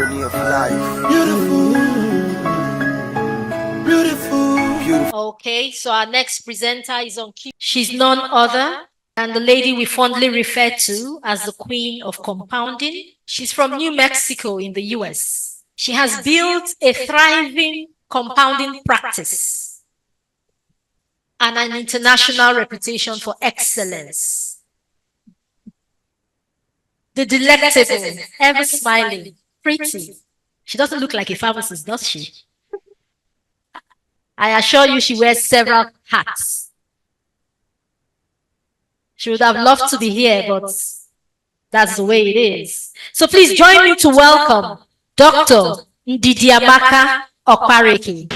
journey of life. Beautiful, beautiful, beautiful. Okay, so our next presenter is on cue. She's none other than the lady we fondly refer to as the Queen of Compounding. She's from New Mexico in the US. She has built a thriving compounding practice and an international reputation for excellence. The delectable, ever smiling, pretty. She doesn't look like a pharmacist, does she? I assure you she wears several hats. She would have loved to be here, but that's the way it is. So please join me to welcome Dr. Ndidiamaka Okpareke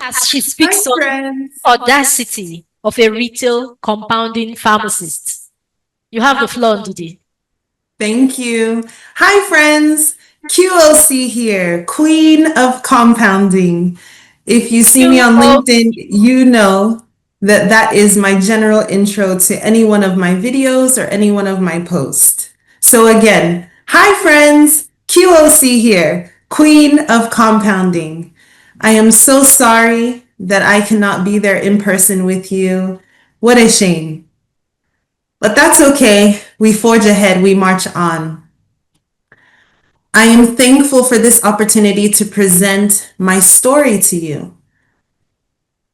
as she speaks on audacity of a retail compounding pharmacist. You have the floor, Ndidi. Thank you. Hi, friends. QOC here, Queen of Compounding. If you see me on LinkedIn, you know that that is my general intro to any one of my videos or any one of my posts. So again, hi, friends. QOC here, Queen of Compounding. I am so sorry that I cannot be there in person with you. What a shame. But that's okay. We forge ahead. We march on. I am thankful for this opportunity to present my story to you.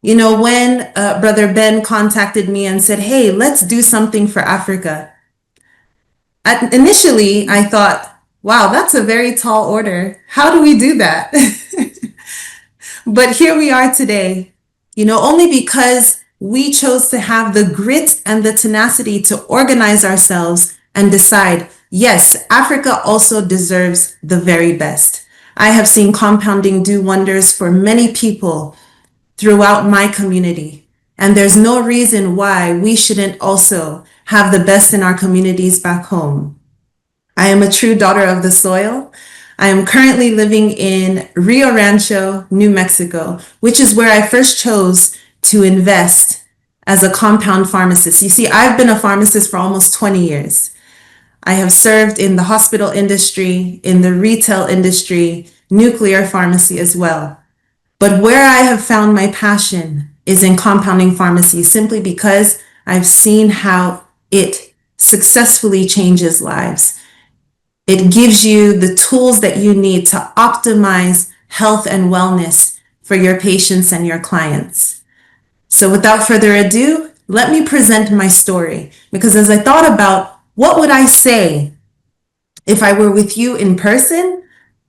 You know, when Brother Ben contacted me and said, hey, let's do something for Africa. Initially, I thought, wow, that's a very tall order. How do we do that? But here we are today, you know, only because we chose to have the grit and the tenacity to organize ourselves and decide, yes, Africa also deserves the very best. I have seen compounding do wonders for many people throughout my community. And there's no reason why we shouldn't also have the best in our communities back home. I am a true daughter of the soil. I am currently living in Rio Rancho, New Mexico, which is where I first chose to invest as a compound pharmacist. You see, I've been a pharmacist for almost 20 years. I have served in the hospital industry, in the retail industry, nuclear pharmacy as well. But where I have found my passion is in compounding pharmacy, simply because I've seen how it successfully changes lives. It gives you the tools that you need to optimize health and wellness for your patients and your clients. So without further ado, let me present my story, because as I thought about what would I say if I were with you in person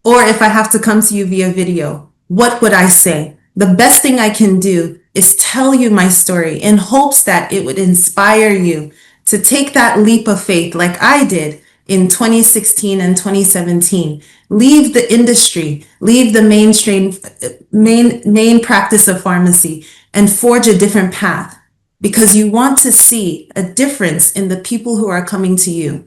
or if I have to come to you via video? What would I say? The best thing I can do is tell you my story in hopes that it would inspire you to take that leap of faith like I did in 2016 and 2017. Leave the industry, leave the main practice of pharmacy and forge a different path, because you want to see a difference in the people who are coming to you.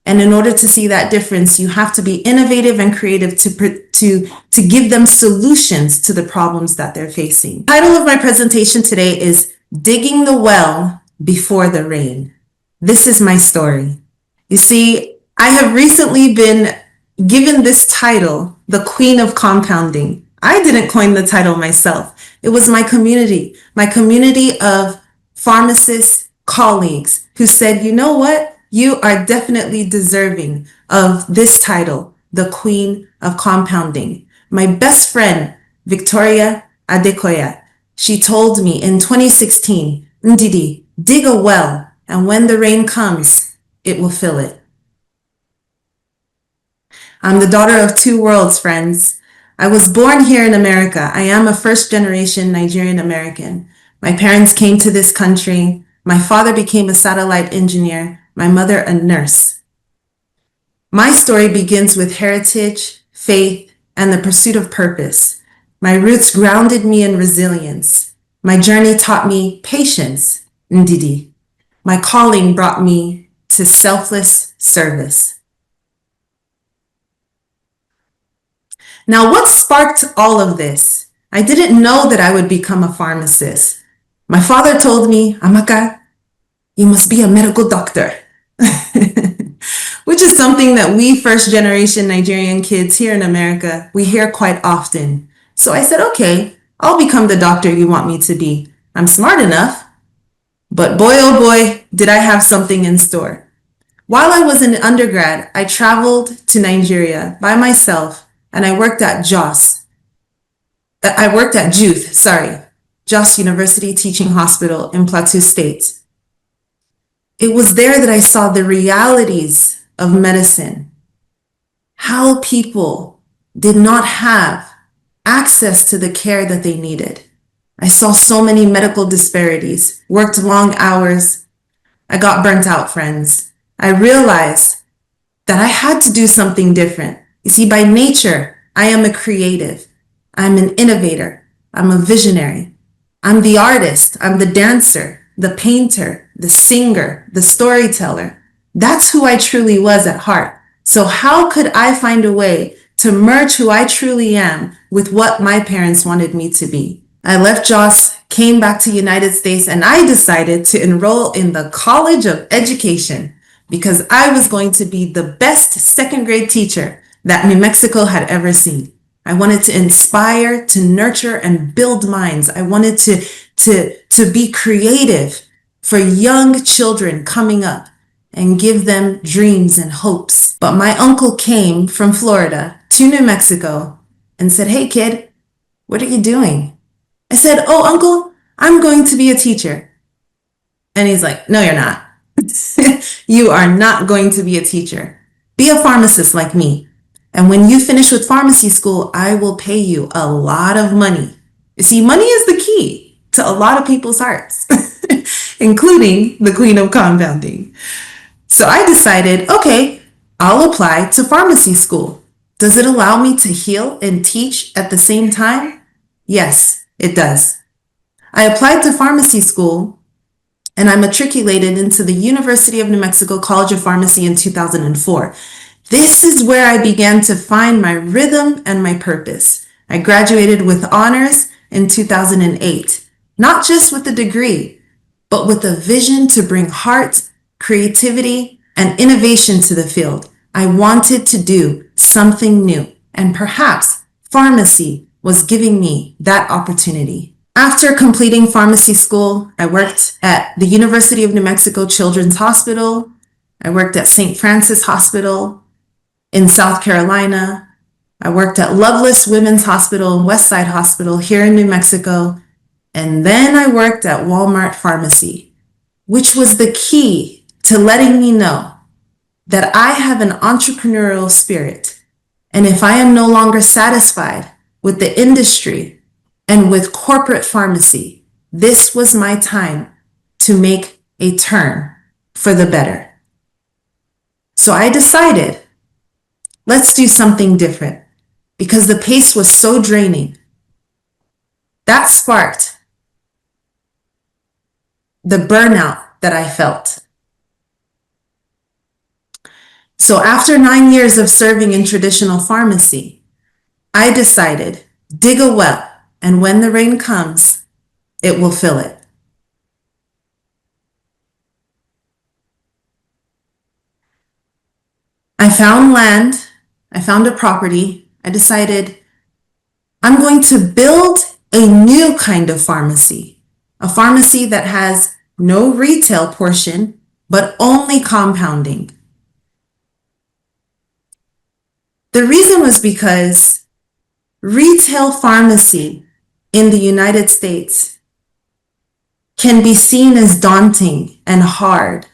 And in order to see that difference, you have to be innovative and creative to give them solutions to the problems that they're facing. The title of my presentation today is Digging the Well Before the Rain. This is my story. You see, I have recently been given this title, the Queen of Compounding. I didn't coin the title myself. It was my community of pharmacists, colleagues who said, you know what? You are definitely deserving of this title, the Queen of Compounding. My best friend, Victoria Adekoya, she told me in 2016, Ndidi, dig a well, and when the rain comes, it will fill it. I'm the daughter of two worlds, friends. I was born here in America. I am a first-generation Nigerian American. My parents came to this country. My father became a satellite engineer, my mother a nurse. My story begins with heritage, faith, and the pursuit of purpose. My roots grounded me in resilience. My journey taught me patience, Ndidi. My calling brought me to selfless service. Now, what sparked all of this? I didn't know that I would become a pharmacist. My father told me, Amaka, you must be a medical doctor, which which is something that we first generation Nigerian kids here in America, we hear quite often. So I said, okay, I'll become the doctor you want me to be. I'm smart enough. But boy, oh boy, did I have something in store. While I was in undergrad, I traveled to Nigeria by myself and I worked at JUTH, JUTH University Teaching Hospital in Plateau State. It was there that I saw the realities of medicine, how people did not have access to the care that they needed. I saw so many medical disparities, worked long hours. I got burnt out, friends. I realized that I had to do something different. You see, by nature, I am a creative. I'm an innovator. I'm a visionary. I'm the artist. I'm the dancer, the painter, the singer, the storyteller. That's who I truly was at heart. So how could I find a way to merge who I truly am with what my parents wanted me to be? I left JUTH, came back to the United States, and I decided to enroll in the College of Education because I was going to be the best second grade teacher that New Mexico had ever seen. I wanted to inspire, to nurture, and build minds. I wanted to be creative for young children coming up and give them dreams and hopes. But my uncle came from Florida to New Mexico and said, "Hey kid, what are you doing?" I said, "Oh, uncle, I'm going to be a teacher." And he's like, "No, you're not. You are not going to be a teacher. Be a pharmacist like me. And when you finish with pharmacy school, I will pay you a lot of money." You see, money is the key to a lot of people's hearts, including the queen of compounding. So I decided, okay, I'll apply to pharmacy school. Does it allow me to heal and teach at the same time? Yes, it does. I applied to pharmacy school and I matriculated into the University of New Mexico College of Pharmacy in 2004. This is where I began to find my rhythm and my purpose. I graduated with honors in 2008, not just with a degree, but with a vision to bring heart, creativity, and innovation to the field. I wanted to do something new, and perhaps pharmacy was giving me that opportunity. After completing pharmacy school, I worked at the University of New Mexico Children's Hospital. I worked at St. Francis Hospital in South Carolina. I worked at Loveless Women's Hospital and Westside Hospital here in New Mexico. And then I worked at Walmart Pharmacy, which was the key to letting me know that I have an entrepreneurial spirit. And if I am no longer satisfied with the industry and with corporate pharmacy, this was my time to make a turn for the better. So I decided, let's do something different because the pace was so draining. That sparked the burnout that I felt. So after 9 years of serving in traditional pharmacy, I decided, dig a well, and when the rain comes, it will fill it. I found land, I found a property. I decided I'm going to build a new kind of pharmacy, a pharmacy that has no retail portion, but only compounding. The reason was because retail pharmacy in the United States can be seen as daunting and hard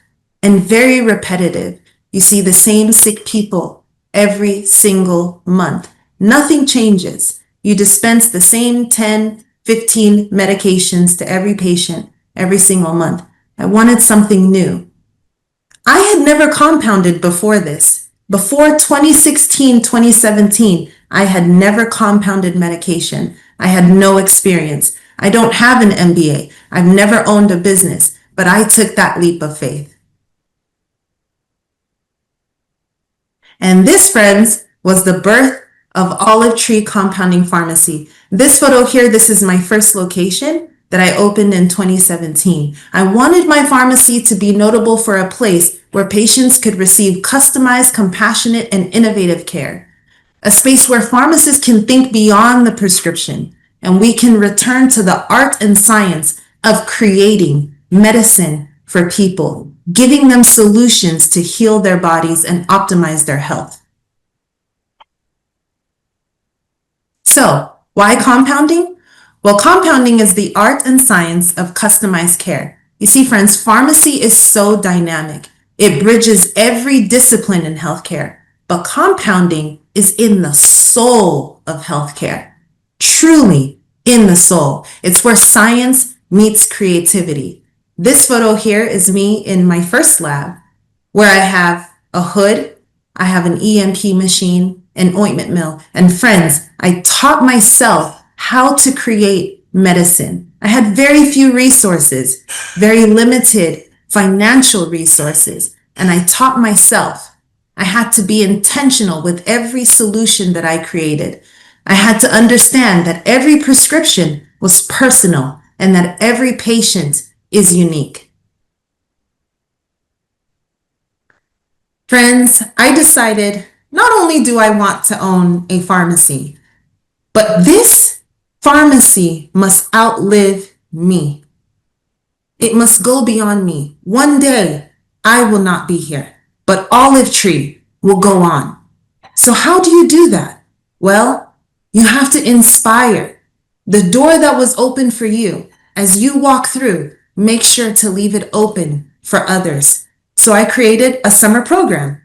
and very repetitive. You see the same sick people every single month. Nothing changes. You dispense the same 10, 15 medications to every patient every single month. I wanted something new. I had never compounded before this. Before 2016, 2017, I had never compounded medication. I had no experience. I don't have an MBA. I've never owned a business, but I took that leap of faith. And this, friends, was the birth of Olive Tree Compounding Pharmacy. This photo here, this is my first location. that I opened in 2017. I wanted my pharmacy to be notable for a place where patients could receive customized, compassionate, and innovative care. A space where pharmacists can think beyond the prescription and we can return to the art and science of creating medicine for people, giving them solutions to heal their bodies and optimize their health. So, why compounding? Well, compounding is the art and science of customized care. You see, friends, pharmacy is so dynamic. It bridges every discipline in healthcare, but compounding is in the soul of healthcare. Truly in the soul. It's where science meets creativity. This photo here is me in my first lab, where I have a hood, I have an EMP machine, an ointment mill, and friends, I taught myself how to create medicine. I had very few resources, very limited financial resources, and I taught myself. I had to be intentional with every solution that I created. I had to understand that every prescription was personal and that every patient is unique. Friends, I decided not only do I want to own a pharmacy, but this pharmacy must outlive me. It must go beyond me. One day, I will not be here, but Olive Tree will go on. So how do you do that? Well, you have to inspire. The door that was open for you, as you walk through, make sure to leave it open for others. So I created a summer program.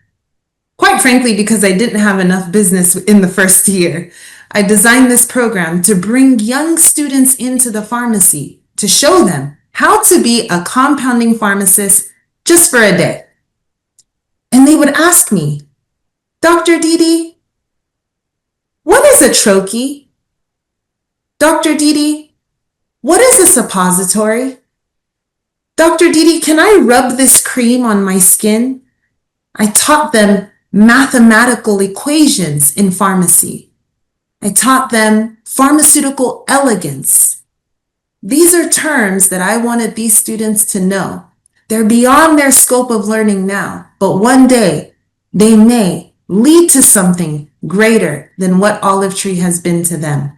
Quite frankly, because I didn't have enough business in the first year, I designed this program to bring young students into the pharmacy to show them how to be a compounding pharmacist just for a day. And they would ask me, Dr. Didi, what is a troche? Dr. Didi, what is a suppository? Dr. Didi, can I rub this cream on my skin? I taught them mathematical equations in pharmacy. I taught them pharmaceutical elegance. These are terms that I wanted these students to know. They're beyond their scope of learning now, but one day they may lead to something greater than what Olive Tree has been to them.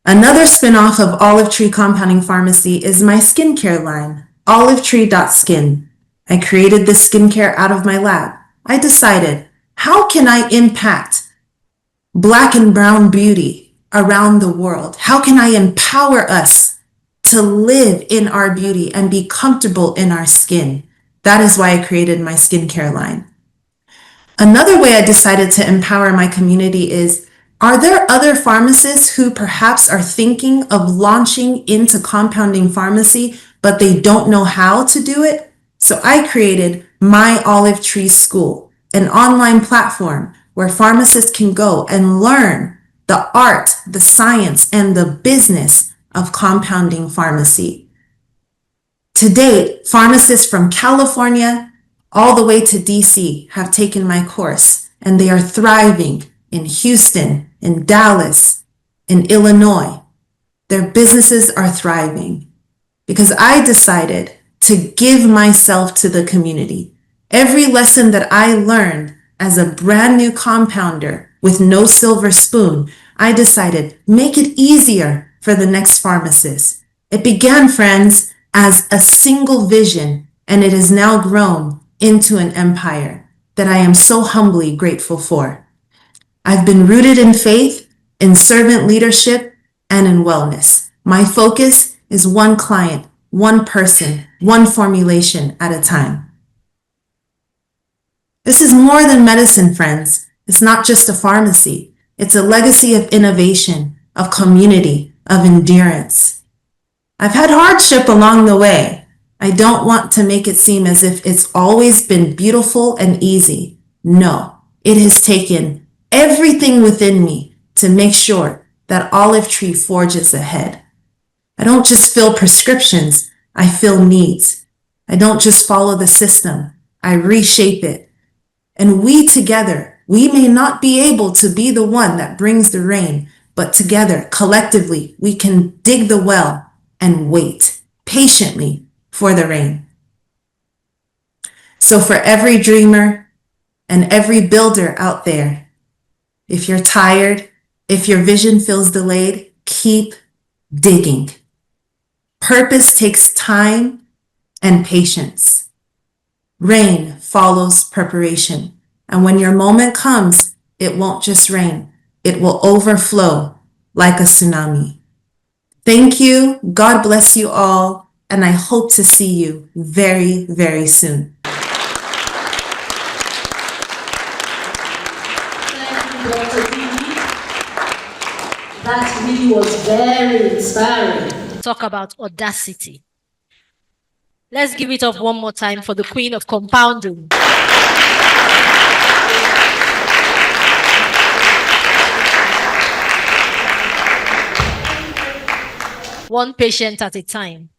Another spin-off of Olive Tree Compounding Pharmacy is my skincare line, olivetree.skin. I created this skincare out of my lab. I decided, how can I impact Black and brown beauty around the world? How can I empower us to live in our beauty and be comfortable in our skin? That is why I created my skincare line. Another way I decided to empower my community is, are there other pharmacists who perhaps are thinking of launching into compounding pharmacy, but they don't know how to do it? So I created My Olive Tree School, an online platform where pharmacists can go and learn the art, the science, and the business of compounding pharmacy. To date, pharmacists from California all the way to DC have taken my course, and they are thriving in Houston, in Dallas, in Illinois. Their businesses are thriving because I decided to give myself to the community. Every lesson that I learned as a brand new compounder with no silver spoon, I decided, make it easier for the next pharmacist. It began, friends, as a single vision, and it has now grown into an empire that I am so humbly grateful for. I've been rooted in faith, in servant leadership, and in wellness. My focus is one client, one person, one formulation at a time. This is more than medicine, friends. It's not just a pharmacy. It's a legacy of innovation, of community, of endurance. I've had hardship along the way. I don't want to make it seem as if it's always been beautiful and easy. No, it has taken everything within me to make sure that Olive Tree forges ahead. I don't just fill prescriptions, I fill needs. I don't just follow the system, I reshape it. And we together, we may not be able to be the one that brings the rain, But together, collectively, we can dig the well and wait patiently for the rain. So for every dreamer and every builder out there, if you're tired, if your vision feels delayed, keep digging. Purpose takes time and patience. Rain follows preparation. And when your moment comes, it won't just rain, it will overflow like a tsunami. Thank you. God bless you all. And I hope to see you very, very soon. That really was very inspiring. Talk about audacity. Let's give it up one more time for the queen of compounding. One patient at a time,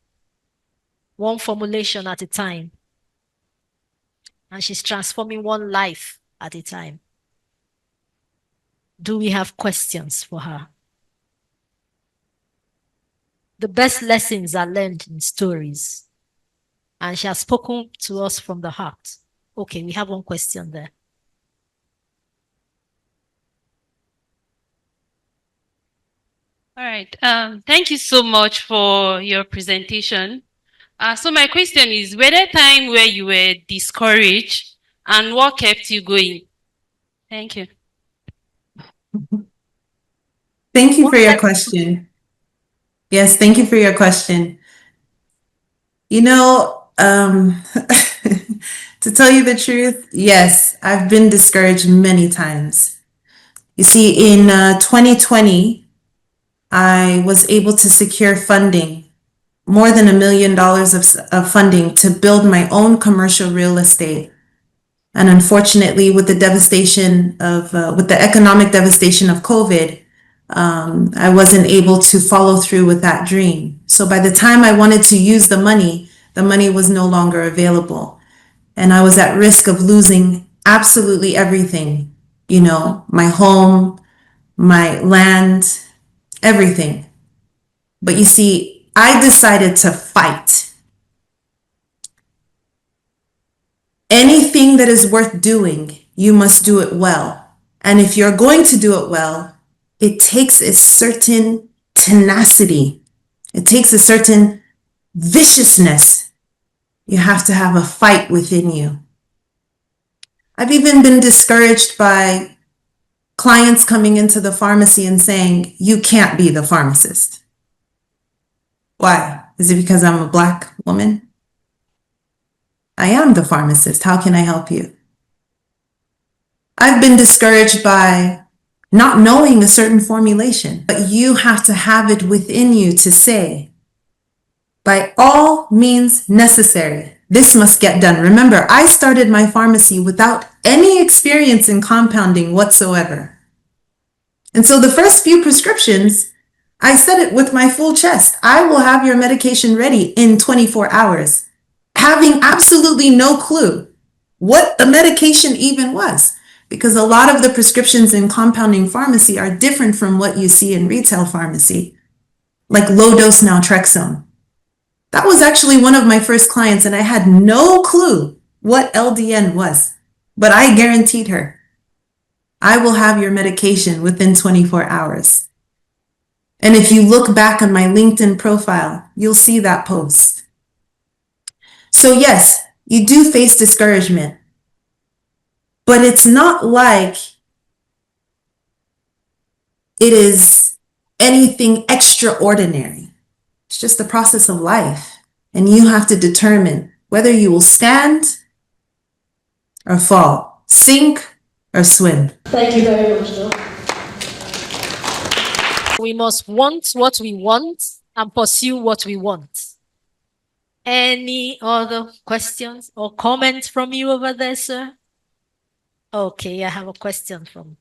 one formulation at a time. And she's transforming one life at a time. Do we have questions for her? The best lessons are learned in stories. And she has spoken to us from the heart. Okay, we have one question there. All right. Thank you so much for your presentation. So my question is, were there time where you were discouraged and what kept you going? Thank you. Thank you for your question. Yes, thank you for your question. You know, to tell you the truth, yes, I've been discouraged many times. You see, in 2020, I was able to secure funding, more than $1 million of funding to build my own commercial real estate. And unfortunately, with the devastation of, with the economic devastation of COVID, I wasn't able to follow through with that dream. So by the time I wanted to use the money was no longer available. And I was at risk of losing absolutely everything, you know, my home, my land, everything. But you see, I decided to fight. Anything that is worth doing, you must do it well. And if you're going to do it well, it takes a certain tenacity. It takes a certain viciousness. You have to have a fight within you. I've even been discouraged by clients coming into the pharmacy and saying, you can't be the pharmacist. Why? Is it because I'm a Black woman? I am the pharmacist. How can I help you? I've been discouraged by not knowing a certain formulation, but you have to have it within you to say, by all means necessary, this must get done. Remember, I started my pharmacy without any experience in compounding whatsoever. And so the first few prescriptions, I said it with my full chest. I will have your medication ready in 24 hours, having absolutely no clue what the medication even was. Because a lot of the prescriptions in compounding pharmacy are different from what you see in retail pharmacy, like low-dose naltrexone. That was actually one of my first clients, and I had no clue what LDN was. But I guaranteed her, I will have your medication within 24 hours. And if you look back on my LinkedIn profile, you'll see that post. So yes, you do face discouragement. But it's not like it is anything extraordinary. It's just the process of life. And you have to determine whether you will stand or fall, sink or swim. Thank you very much, Joe. We must want what we want and pursue what we want. Any other questions or comments from you over there, sir? Okay, I have a question from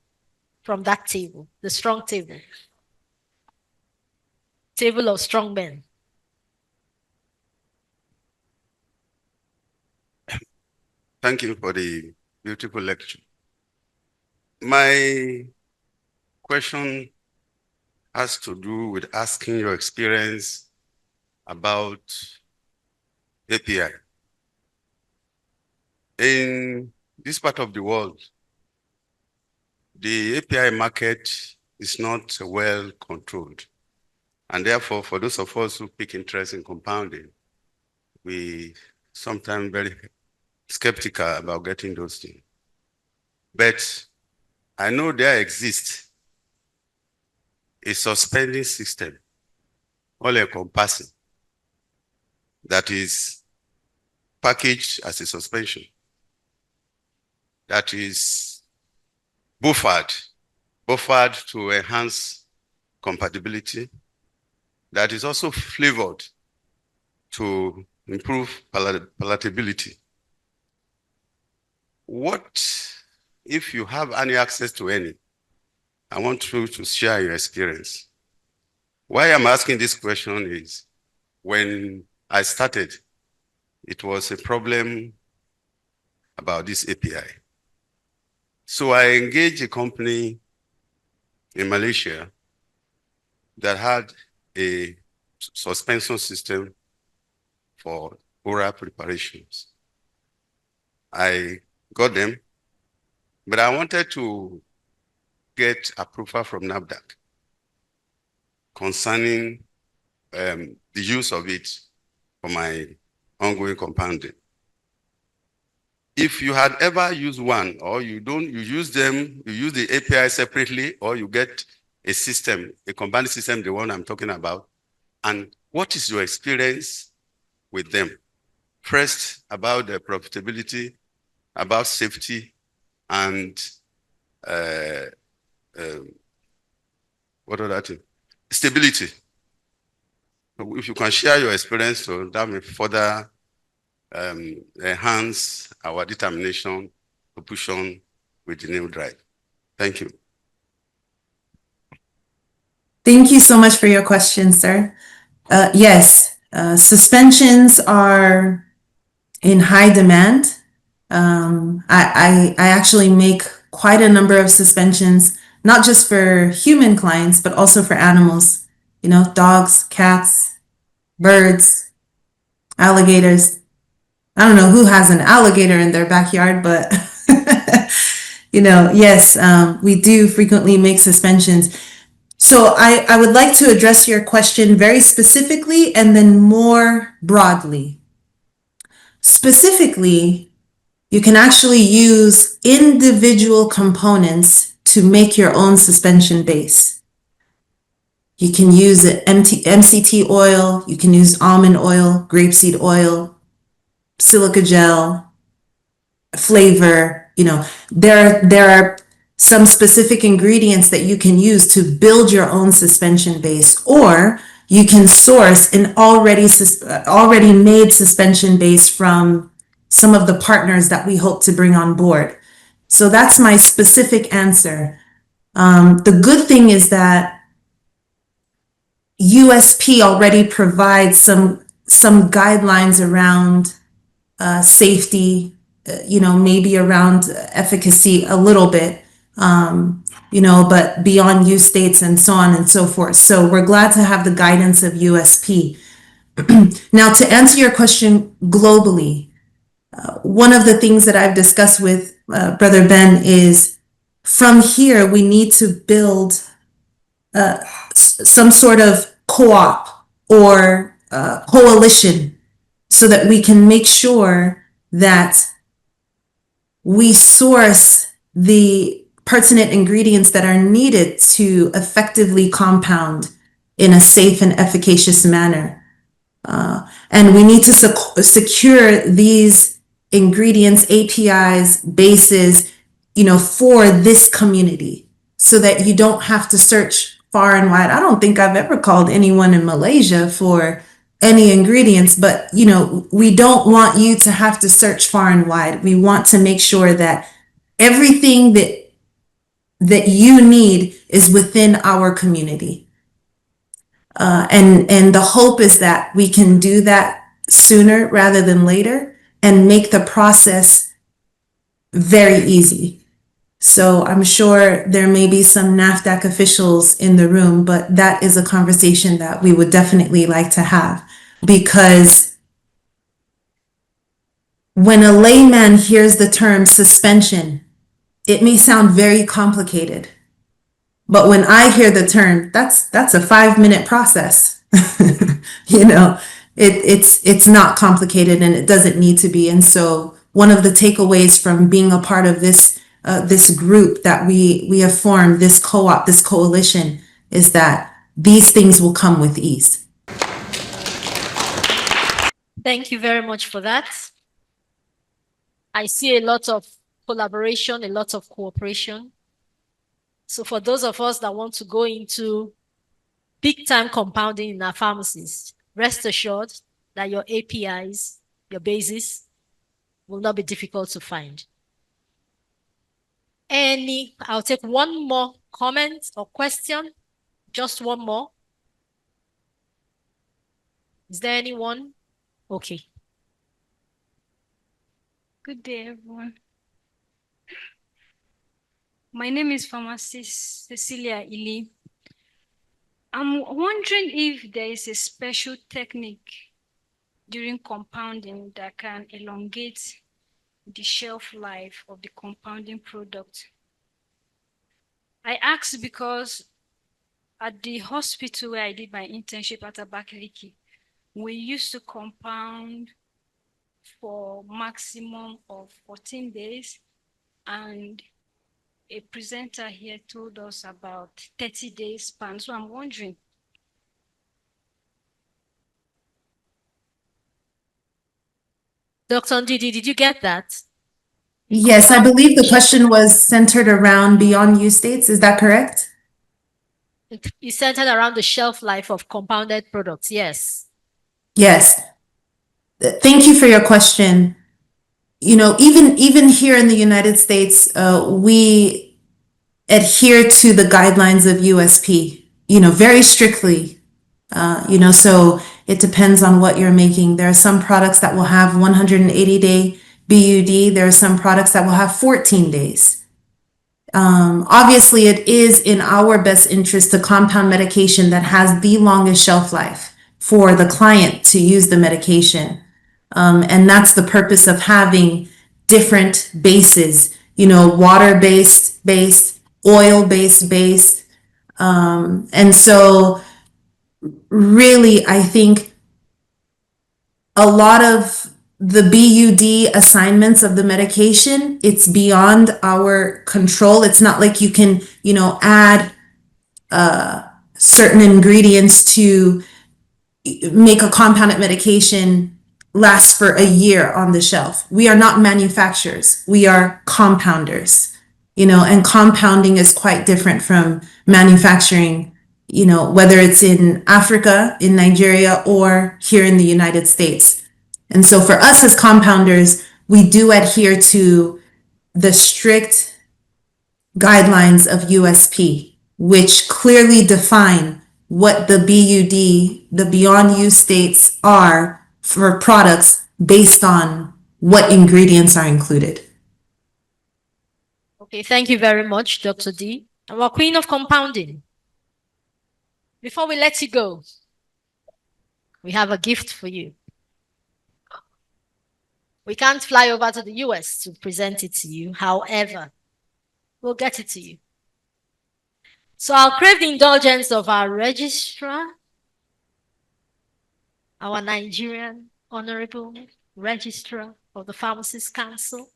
that table, the strong table. Table of strong men. Thank you for the beautiful lecture. My question has to do with asking your experience about API. In this part of the world, the API market is not well controlled. And therefore, for those of us who pick interest in compounding, we sometimes very skeptical about getting those things. But I know there exists a suspending system, all encompassing, that is packaged as a suspension, that is buffered to enhance compatibility, that is also flavored to improve palatability. What, if you have any access to any, I want you to share your experience. Why I'm asking this question is, when I started, it was a problem about this API. So I engaged a company in Malaysia that had a suspension system for oral preparations. I got them, but I wanted to get approval from NAFDAC concerning the use of it for my ongoing compounding. If you had ever used one, or you use them, you use the API separately, or you get a system, a compounding system, the one I'm talking about, and what is your experience with them? First, about the profitability, about safety, and what other thing? Stability. So if you can share your experience, so that may further enhance our determination to push on with the new drive. Thank you. Thank you so much for your question, sir. Yes, suspensions are in high demand. I actually make quite a number of suspensions, not just for human clients, but also for animals, dogs, cats, birds, alligators. I don't know who has an alligator in their backyard, but yes, we do frequently make suspensions. So I would like to address your question very specifically and then more broadly. Specifically, you can actually use individual components to make your own suspension base. You can use MCT oil, you can use almond oil, grapeseed oil, silica gel, flavor. There are some specific ingredients that you can use to build your own suspension base, or you can source an already made suspension base from some of the partners that we hope to bring on board. So that's my specific answer. The good thing is that USP already provides some guidelines around safety, maybe around efficacy a little bit, but beyond use states and so on and so forth. So we're glad to have the guidance of USP. Now, to answer your question globally, one of the things that I've discussed with Brother Ben is, from here, we need to build some sort of co-op or coalition so that we can make sure that we source the pertinent ingredients that are needed to effectively compound in a safe and efficacious manner. And we need to secure these ingredients, APIs, bases, for this community so that you don't have to search far and wide. I don't think I've ever called anyone in Malaysia for any ingredients, but we don't want you to have to search far and wide. We want to make sure that everything that you need is within our community. And the hope is that we can do that sooner rather than later and make the process very easy. So I'm sure there may be some NAFDAC officials in the room, but that is a conversation that we would definitely like to have, because when a layman hears the term suspension, it may sound very complicated. But when I hear the term, that's a 5-minute process. You know, it's not complicated, and it doesn't need to be. And so one of the takeaways from being a part of this group that we have formed, this co-op, this coalition, is that these things will come with ease. Thank you very much for that. I see a lot of collaboration, a lot of cooperation. So for those of us that want to go into big-time compounding in our pharmacies, rest assured that your APIs, your bases, will not be difficult to find. I'll take one more comment or question, just one more. Is there anyone? Okay. Good day, everyone. My name is Pharmacist Cecilia Ili. I'm wondering if there is a special technique during compounding that can elongate the shelf life of the compounding product. I ask because at the hospital where I did my internship at Abakaliki, we used to compound for maximum of 14 days, and a presenter here told us about 30 days span. So I'm wondering. Dr. Ndidi, did you get that? Yes, I believe the question was centered around beyond use states. Is that correct? It's centered around the shelf life of compounded products, yes. Yes. Thank you for your question. You know, even here in the United States, we adhere to the guidelines of USP, you know, very strictly. You know, so it depends on what you're making. There are some products that will have 180-day BUD. There are some products that will have 14 days. Obviously, it is in our best interest to compound medication that has the longest shelf life for the client to use the medication. And that's the purpose of having different bases, you know, water-based, oil-based. And so really, I think a lot of the BUD assignments of the medication, it's beyond our control. It's not like you can, you know, add certain ingredients to make a compounded medication last for a year on the shelf. We are not manufacturers. We are compounders, you know, and compounding is quite different from manufacturing, you know, whether it's in Africa, in Nigeria, or here in the United States. And so for us as compounders, we do adhere to the strict guidelines of USP, which clearly define what the BUD, the beyond use states, are for products based on what ingredients are included. Okay, thank you very much, Dr. D. Our queen of compounding. Before we let you go, we have a gift for you. We can't fly over to the US to present it to you. However, we'll get it to you. So I'll crave the indulgence of our registrar, our Nigerian Honorable Registrar of the Pharmacists Council,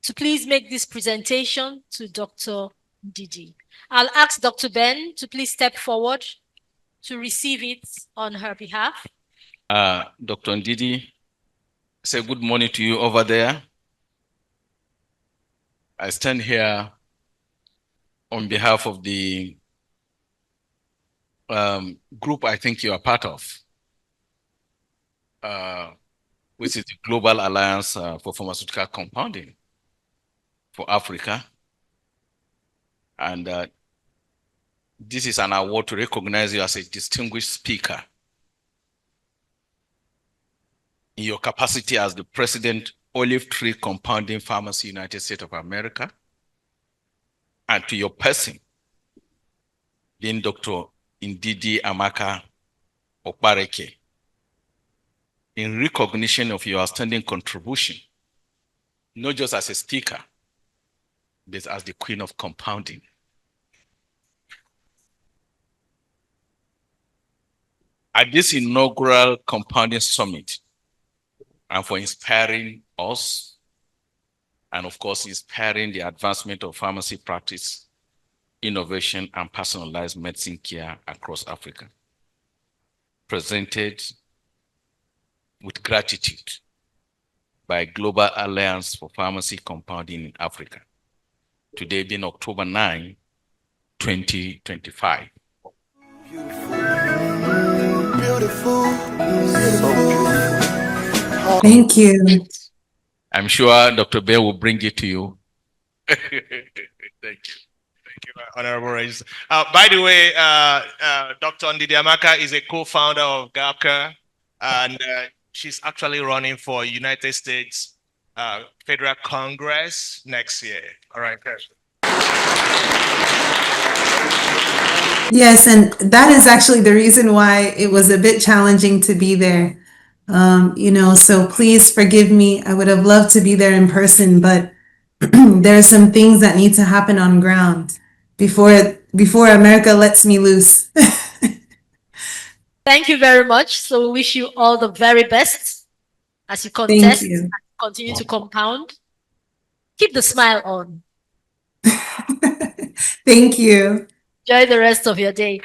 to please make this presentation to Dr. Ndidi. I'll ask Dr. Ben to please step forward to receive it on her behalf. Dr. Ndidi, say good morning to you over there. I stand here on behalf of the group I think you are part of, which is the Global Alliance for Pharmaceutical Compounding for Africa. And this is an award to recognize you as a distinguished speaker in your capacity as the president Olive Tree Compounding Pharmacy, United States of America, and to your person, being Dr. Ndidiamaka Okpareke, in recognition of your outstanding contribution, not just as a speaker, but as the Queen of Compounding. At this inaugural Compounding Summit, and for inspiring us, and of course, inspiring the advancement of pharmacy practice, innovation, and personalized medicine care across Africa. Presented with gratitude by Global Alliance for Pharmacy Compounding in Africa. Today being October 9, 2025. Beautiful. Thank you. I'm sure Dr. Bear will bring it to you. Thank you. Thank you, Honorable Regis. By the way, Dr. Ndidiamaka is a co-founder of GAPCA, and she's actually running for United States Federal Congress next year. All right. Yes, and that is actually the reason why it was a bit challenging to be there. So please forgive me. I would have loved to be there in person, but there are some things that need to happen on ground before America lets me loose. Thank you very much. So we wish you all the very best as you contest and continue to compound. Keep the smile on. Thank you. Enjoy the rest of your day.